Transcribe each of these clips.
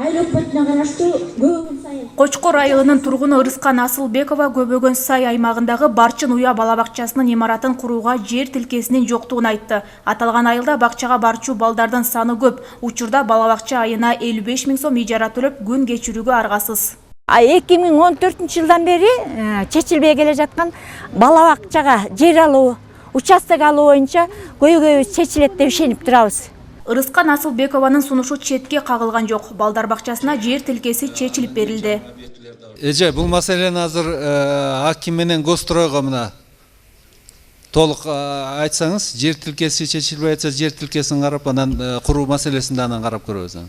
Айыл өкмөтүнө караштуу Көбөгөн сай. Кочкор айылынын тургуну Ырыскан Асылбекова Көбөгөн сай аймагындагы Барчын уя бала бакчасынын имаратын курууга жер тилкесинин жоктугун айтты. Аталган айылда бакчага барчу балдардын саны көп. Учурда бала бакча айына 55 000 сом ижара төлөп күн кечирүүгө аргасыз. 2014 жылдан бери чечилбей келе жаткан бала бакчага жер алуу, участок алуу боюнча көйгөйүбүз чечилет деп ишенип турабыз. Ырыскан Асылбекованын сунушу четке кагылган жок. Балдар бакчасына жер тилкеси чечилип берилди. Эже, бул маселени азыр аким менен Гостройго мына толук айтсаңыз, жер тилкеси чечилбей атса, жер тилкесин карап, анан куруу маселесин да анан карап көрөбүз.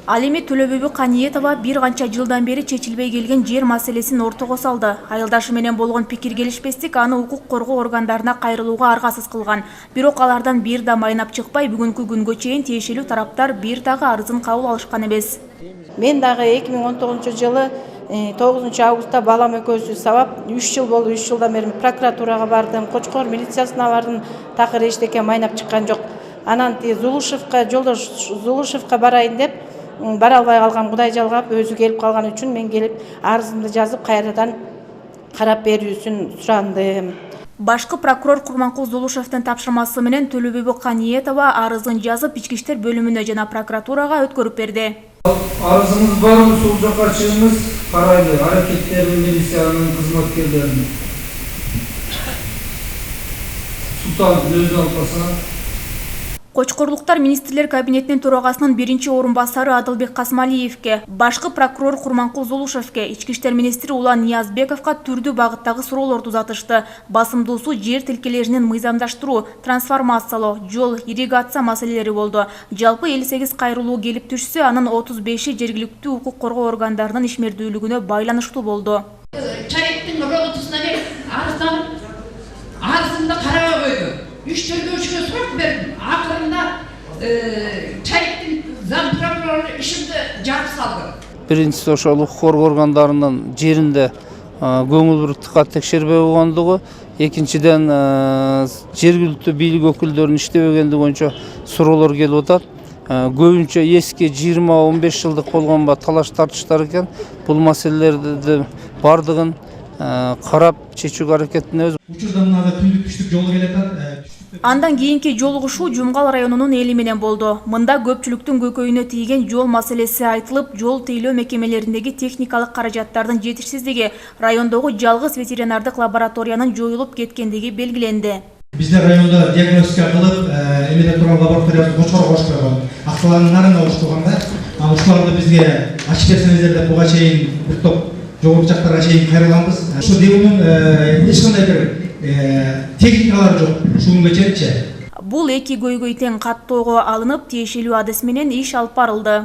Ал эми Төлөбүбү Каниетова бир канча жылдан бери чечилбей келген жер маселесин ортого салды. Айылдашы менен болгон пикир келишпестик аны укук коргоо органдарына кайрылууга аргасыз кылган. Бирок алардан бир да майнап чыкпай, бүгүнкү күнгө чейин тиешелүү тараптар бир дагы арызын кабыл алышкан эмес. Мен дагы 2019 жылы 9 августта балам экөөбүздү сабап 3 жыл болду. 3 жылдан бери прокуратурага бардым, Кочкор милициясына бардым, такыр эчтеке майнап чыккан жок. Анан Жолдош Зулушевка барайын деп бара албай калган, Кудай жалгап, өзү келип калган үчүн мен келип арызымды жазып кайрадан карап берүүсүн сурандым. Башкы прокурор Курманкул Зулушевдин тапшырмасы менен Төлөбүбү Каниетова арызын жазып ички иштер бөлүмүнө жана прокуратурага өткөрүп берди. Арызыңыз барбы, сол жака чыгыңыз, карайлы аракеттерин милициянын кызматкерлерин. Султан өзү алып барсаңыз. Кочкорлуктар министрлер кабинетинин төрагасынын биринчи орун басары Адылбек Касмалиевке, башкы прокурор Курманкул Зулушевке, ички иштер министри Улан Ниязбековго түрдүү багыттагы суроолорду узатышты. Басымдуусу жер тилкелеринин мыйзамдаштыруу, трансформациялоо, жол, ирригация маселелери болду. Жалпы 58 кайрылуу келип түшсө, анын 35-и жергиликтүү укук коргоо органдарынын ишмердүүлүгүнө байланыштуу болду. Чайыктын роботусуна арызданып, арызымды карабай койду. 3 тергөөчүгө сурап бердим. Акырында Чайыктын зам прокурору ишимди жаап салды. Биринчиси ошол укук коргоо органдарынын жеринде көңүл буруктукка текшербей болгондугу, экинчиден жергиликтүү бийлик өкүлдөрүнүн иштебегендиги боюнча суроолор келип атат. Көбүнчө эски 20-15 жылдык болгон талаш тартыштар экен. Бул маселелерди бардыгын карап чечүүгө аракеттенебиз. Учурда мына түндүк түштүк жолу келет. Андан кийинки жолугушуу Жумгал районунун эли менен болду. Мында көпчүлүктүн көкөйүнө тийген жол маселеси айтылып, жол тейлөө мекемелериндеги техникалык каражаттардын жетишсиздиги, райондогу жалгыз ветеринардык лабораториянын жоюлуп кеткендиги белгиленди. Бизде районда диагностика кылып, эмеде турган лабораторияны Кочкорго коюп койгон. Актылардын нарына оштурганда, ушуларды бизге ачып берсеңиздер деп буга чейин бир топ жогорку жактарга чейин кайрылганбыз. Ушу делонун эч кандай бир техникалар жок ушул күнгө чейинчи. Бул эки көйгөй тең каттоого алынып, тиешелүү адыс менен иш алып барылды.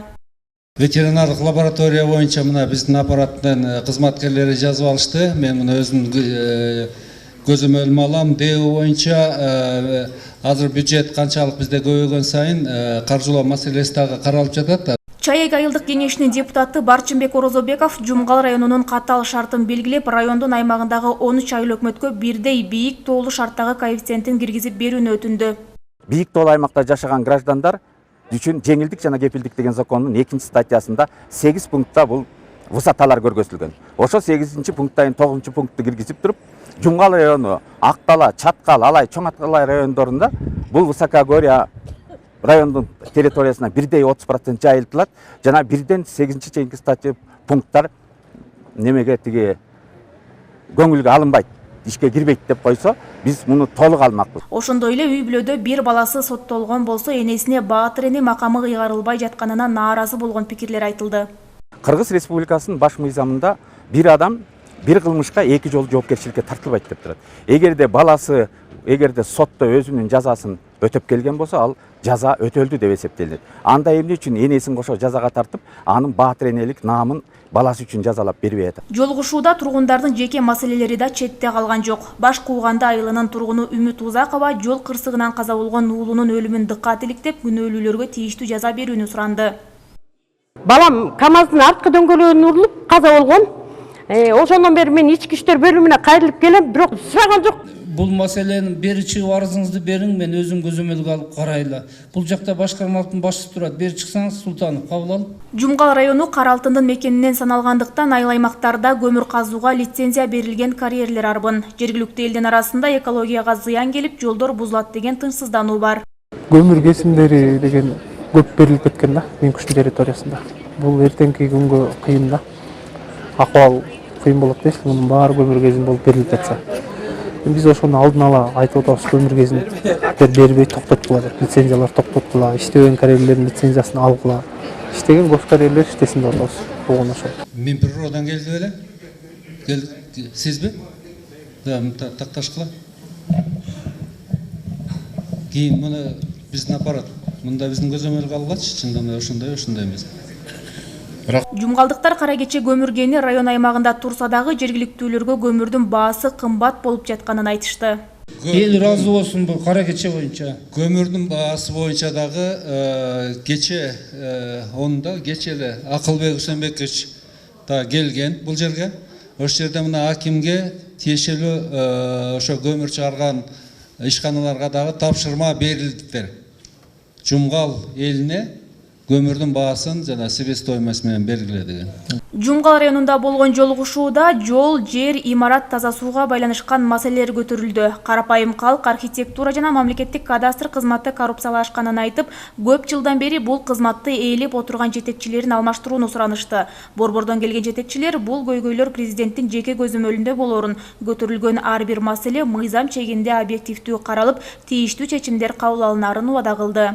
Ветеринардык лаборатория боюнча мына биздин аппараттын кызматкерлери жазып алышты. Мен мына өзүм көзөмөлүмө алам. ДЭУ боюнча азыр бюджет канчалык бизде көбөйгөн сайын каржылоо маселеси дагы каралып жатат. Чайек айылдык кеңешинин депутаты Барчынбек Орозобеков Жумгал районунун катаал шартын белгилеп, райондун аймагындагы 13 айыл өкмөткө бирдей бийик тоолуу шарттагы коэффициентин киргизип берүүнү өтүндү. Бийик тоолуу аймакта жашаган граждандар үчүн жеңилдик жана кепилдик деген законунун 2-статьясында 8 пунктта бул высоталар көргөзүлгөн. Ошо 8-пункттан 9-пунктты киргизип туруп, Жумгал району, Актала, Чаткал, Алай, Чоң Аткалай райондорунда бул высокогорья райондун территориясына бирдей 30% жайылтылат. Жана бирден 8-чи чейинки статья пункттар немеге тиги көңүлгө алынбайт, ишке кирбейт деп койсо, биз муну толук алмакпыз. Ошондой эле үй бүлөдө бир баласы соттолгон болсо, энесине Баатыр эне макамы ыйгарылбай жатканына нааразы болгон пикирлер айтылды. Кыргыз Республикасынын баш мыйзамында бир адам бир кылмышка 2 жолу жоопкерчиликке тартылбайт деп турат. Эгерде сотто өзүнүн жазасын өтөп келген болсо, ал жаза өтөлдү деп эсептелет. Анда эмне үчүн энесин кошо жазага тартып, анын Баатыр энелик наамын баласы үчүн жазалап бербей атат. Жолугушууда тургундардын жеке маселелери да четте калган жок. Баш Кууганды айылынын тургуну Үмүт Узакова жол кырсыгынан каза болгон уулунун өлүмүн дыккат иликтеп, күнөөлүүлөргө тийиштүү жаза берүүнү суранды. Балам КАМАЗдын арткы дөңгөлөгүнө урулуп каза болгон. Ошондон бери мен ички иштер бөлүмүнө кайрылып келем, бирок сураган жок. бул маселенин бери чыгып арызыңызды бериң, мен өзүм көзөмөлгө алып карайлы. Бул жакта башкармалыктын башчысы турат. Бери чыксаңыз Султанов кабыл алып. Жумгал району Кара Алтындын мекенинен саналгандыктан айыл аймактарда көмүр казууга лицензия берилген карьерлер арбын. Жергиликтүү элдин арасында экологияга зыян келип, жолдор бузулат деген тынчсыздануу бар. Көмүр кесимдери деген көп берилип кеткен да, Меңкүштүн территориясында. Бул эртеңки күнгө кыйын да. Акыбал кыйын болот дейсиз, мунун баары көмүр кезин болуп берилип жатса. Биз ошону алдын ала айтып атабыз, көмүр кезин бербей токтоткула деп, лицензиялар токтоткула, иштебеген карьерлердин лицензиясын алгыла. İştegen gos kariyerler iştesin de olduz. Boğun oşu. Мен природан келди беле. Сизби? Да, такташкыла. Кийин муну биздин аппарат. Мында биздин көзөмөлгө алгачы, чындап ошондой эмес. Жумгалдыктар кара кече көмүргени район аймагында турса дагы жергиликтүүлөргө көмүрдүн баасы кымбат болуп жатканын айтышты. Эл разы болсун бул кара кече боюнча. Көмүрдүн баасы боюнча дагы кече онда кечеле Акылбек Үсөнбекович да келген бул жерге. Ошол жерде мына акимге тиешелүү ошо көмүр чыгарган ишканаларга дагы тапшырма берилдиктер. Жумгал элине көмүрдүн баасын жана себестоимость менен белгиле деген. Жумгал районунда болгон жолугушууда жол, жер, имарат, таза сууга байланышкан маселелер көтөрүлдү. Карапайым калк, архитектура жана мамлекеттик кадастр кызматы коррупциялашканын айтып, көп жылдан бери бул кызматты ээлеп отурган жетекчилерин алмаштырууну суранышты. Борбордон келген жетекчилер бул көйгөйлөр президенттин жеке көзөмөлүндө болорун, көтөрүлгөн ар бир маселе мыйзам чегинде объективдүү каралып, тийиштүү чечимдер кабыл алынарын убада кылды.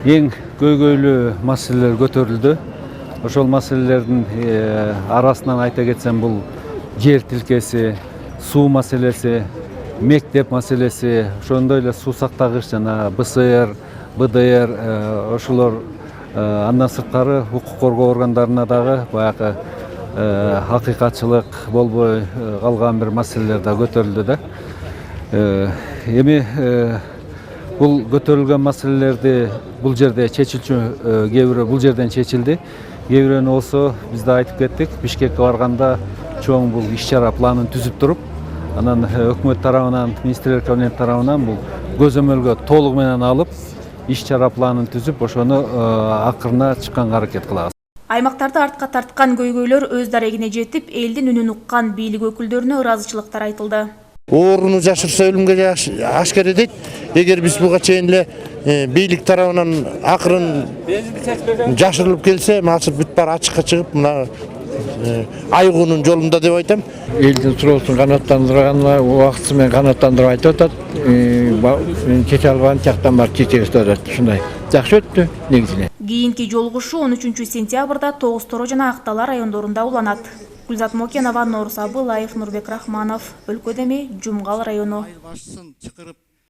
Ең көйгөйлүү маселелер көтөрүлдү. Ошол маселелердин арасынан айта кетсем, бул жер тилкеси, суу маселеси, мектеп маселеси, ошондой эле суу сактагыч жана БСР, БДР, ошолор андан сырткары укук коргоо органдарына дагы баягы акыйкатчылык болбой калган бир маселелер да көтөрүлдү да. Эми бул көтөрүлгөн маселелерди бул жерде чечилчү, кээ бирөө бул жерден чечилди. Кээ бирөөнү болсо биз да айтып кеттик, Бишкекке барганда чоң бул иш-чара планын түзүп туруп, анан өкмөт тарабынан, министрлер кабинети тарабынан бул көзөмөлгө толугу менен алып, иш-чара планын түзүп, ошону акырына чыкканга аракет кылабыз. Аймактарды артка тарткан көйгөйлөр өз дарегине жетип, элдин үнүн уккан бийлик өкүлдөрүнө ыраазычылыктар айтылды. Ооруну жашырса өлүмгө ашкере дейт. Эгер биз буга чейин эле бийлик тарабынан акырын жашырылып келсе, масыл бүт бар ачыкка чыгып, мына айгуунун жолунда деп айтам. Элдин суроосун канааттандырганына убактысы менен канааттандырып айтып атат. Чече албаган жактан бар чечебиз деп атат. Ушундай. Жакшы өттү негизинен. Кийинки жолугушуу 13 сентябрда Тоғыз Торо жана Актала райондорунда уланат. Гүлзат Мокенова, Норус Абылаев, Нурбек Рахманов, Өлкөдеми, Жумгал району.